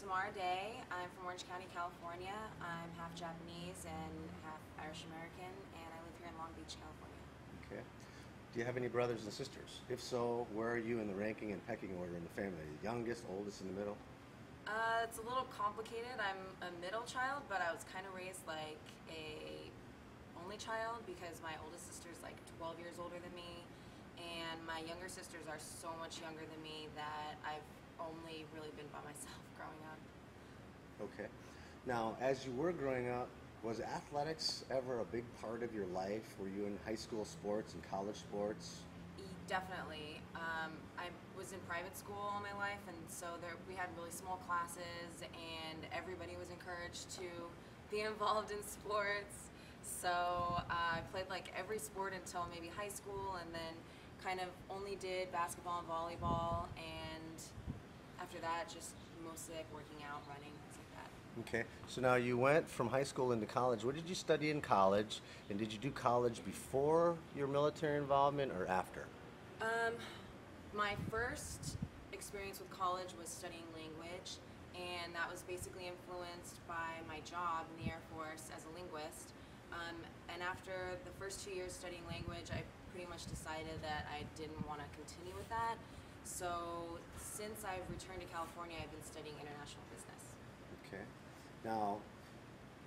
Samara. I'm from Orange County, California. I'm half Japanese and half Irish American, and I live here in Long Beach, California. Okay. Do you have any brothers and sisters? If so, where are you in the ranking and pecking order in the family? The youngest, oldest, in the middle? It's a little complicated. I'm a middle child, but I was kind of raised like a only child because my oldest sister is like 12 years older than me, and my younger sisters are so much younger than me that I've only really been by myself growing up. Okay. Now, as you were growing up, was athletics ever a big part of your life? Were you in high school sports and college sports? Definitely. I was in private school all my life, and so we had really small classes, and everybody was encouraged to be involved in sports. So I played like every sport until maybe high school, and then kind of only did basketball and volleyball, and after that, just mostly like working out, running, things like that. Okay. So now you went from high school into college. What did you study in college? And did you do college before your military involvement or after? My first experience with college was studying language, and that was basically influenced by my job in the Air Force as a linguist. And after the first 2 years studying language, I pretty much decided that I didn't want to continue with that. So since I've returned to California, I've been studying international business. Okay. Now,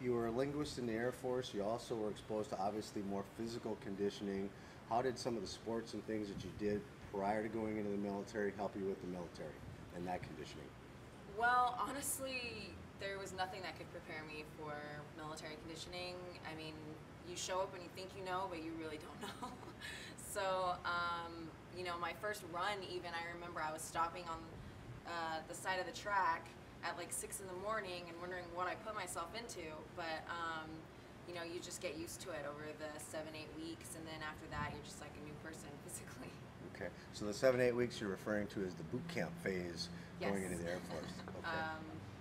you were a linguist in the Air Force. You also were exposed to obviously more physical conditioning. How did some of the sports and things that you did prior to going into the military help you with the military and that conditioning? Well, honestly, there was nothing that could prepare me for military conditioning. I mean, you show up and you think you know, but you really don't know. So, my first run even, I remember I was stopping on the side of the track at like 6 in the morning and wondering what I put myself into. But, you just get used to it over the 7-8 weeks, and then after that, you're just like a new person physically. Okay, so the 7-8 weeks you're referring to is the boot camp phase Yes. going into the Air Force. Okay.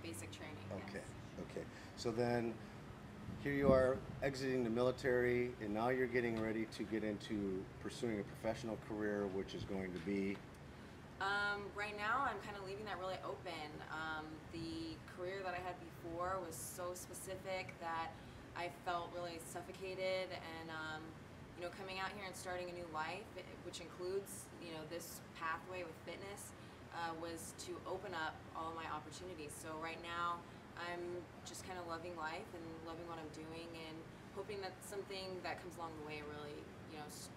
Basic training. Okay. Yes. Okay. So then, here you are exiting the military, and now you're getting ready to get into pursuing a professional career, which is going to be. Right now, I'm kind of leaving that really open. The career that I had before was so specific that I felt really suffocated, and coming out here and starting a new life, which includes this pathway with fitness, was to open up all of my opportunities. So right now, I'm just kind of loving life and loving what I'm doing, and hoping that something that comes along the way really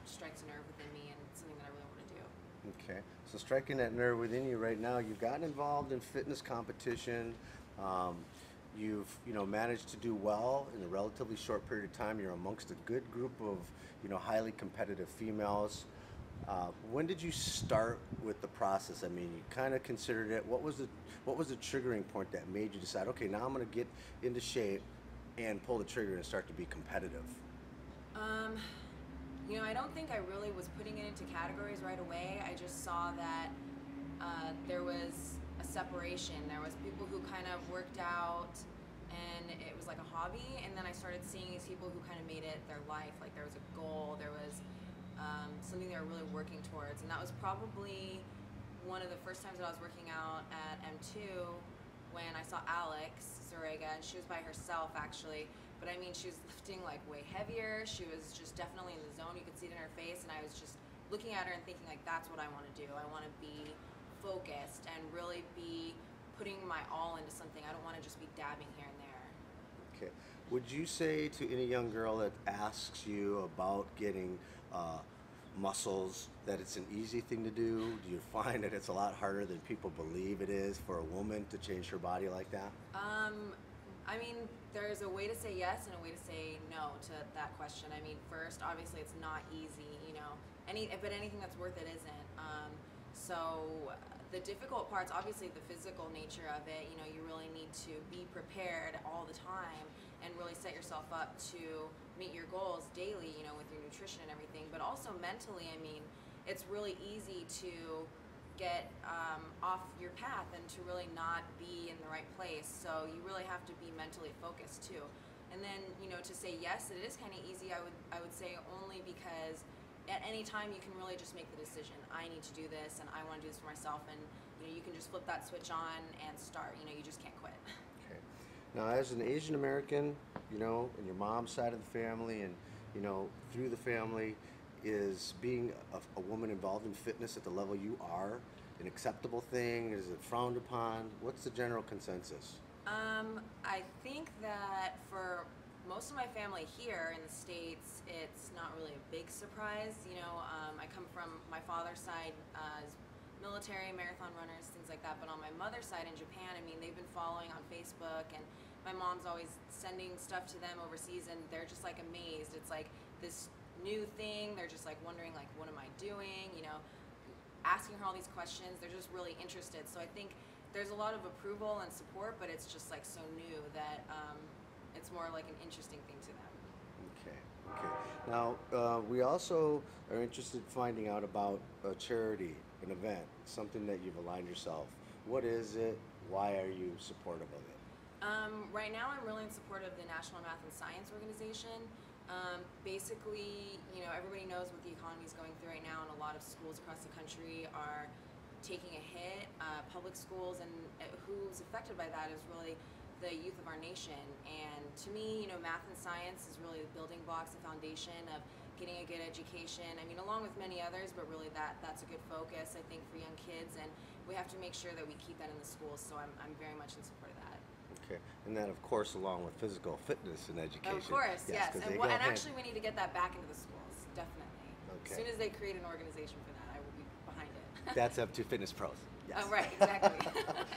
strikes a nerve within me, and something that I really want to do. Okay, so striking that nerve within you right now, you've gotten involved in fitness competition. You've managed to do well in a relatively short period of time. You're amongst a good group of highly competitive females. When did you start with the process? I mean, you kind of considered it. What was the triggering point that made you decide, okay, now I'm going to get into shape and pull the trigger and start to be competitive? I don't think I really was putting it into categories right away. I just saw that there was a separation. There was people who kind of worked out and it was like a hobby, and then I started seeing these people who kind of made it their life. Like there was a goal, there was something they were really working towards, and that was probably one of the first times that I was working out at M2 when I saw Alex Zorega, and she was by herself actually. But I mean, she was lifting like way heavier. She was just definitely in the zone. You could see it in her face, and I was just looking at her and thinking like, that's what I want to do. I want to be focused and really be putting my all into something. I don't want to just be dabbing here and there. Okay. Would you say to any young girl that asks you about getting muscles that it's an easy thing to do? Do you find that it's a lot harder than people believe it is for a woman to change her body like that? I mean, there's a way to say yes and a way to say no to that question. I mean, first, obviously, it's not easy, but anything that's worth it isn't. So the difficult parts, obviously, the physical nature of it. You really need to be prepared all the time and really set yourself up to meet your goals daily, with your nutrition and everything. But also mentally, I mean, it's really easy to get off your path and to really not be in the right place. So you really have to be mentally focused too. And then to say yes, it is kind of easy. I would say only because at any time you can really just make the decision. I need to do this, and I want to do this for myself. And you can just flip that switch on and start. You just can't quit. Okay. Now, as an Asian American, and your mom's side of the family, and through the family, is being a woman involved in fitness at the level you are an acceptable thing? Is it frowned upon? What's the general consensus? I think that for most of my family here in the States, it's not really a big surprise. I come from my father's side as military, marathon runners, things like that. But on my mother's side in Japan, they've been following on Facebook, and my mom's always sending stuff to them overseas, and they're just like amazed. It's like this new thing. They're just like wondering, like, what am I doing? Asking her all these questions. They're just really interested. So I think there's a lot of approval and support, but it's just like so new that it's more like an interesting thing to them. Okay. Now, we also are interested in finding out about a charity, an event, something that you've aligned yourself. What is it? Why are you supportive of it? Right now, I'm really in support of the National Math and Science Organization. Basically, everybody knows what the economy is going through right now, and a lot of schools across the country are taking a hit. Public schools, and who's affected by that is really the youth of our nation. And to me, math and science is really the building blocks, the foundation of getting a good education. Along with many others, but really that's a good focus, I think, for young kids. And we have to make sure that we keep that in the schools. So I'm very much in support of that. Okay, and then of course along with physical fitness and education. Of course, yes. And actually, we need to get that back into the schools, definitely. Okay. As soon as they create an organization for that, I will be behind it. That's up to fitness pros. Yes. Oh, right, exactly.